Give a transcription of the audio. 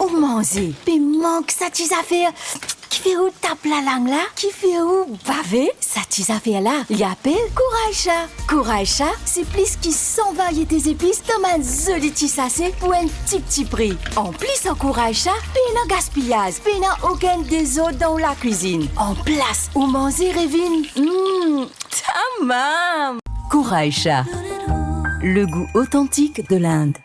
ou manger. Puis manque sa petite affaire qui fait où tape la langue là, qui fait où baver. Sa petite affaire là, il appelle Kouraïcha. Kouraïcha, c'est plus qui 100 variétés épices dans ma jolie petite sachet pour un petit prix. En plus, en Kouraïcha, pas de gaspillage, pas aucun des autres dans la cuisine. En place où manger Révine. Tamam. Kouraïcha, le goût authentique de l'Inde.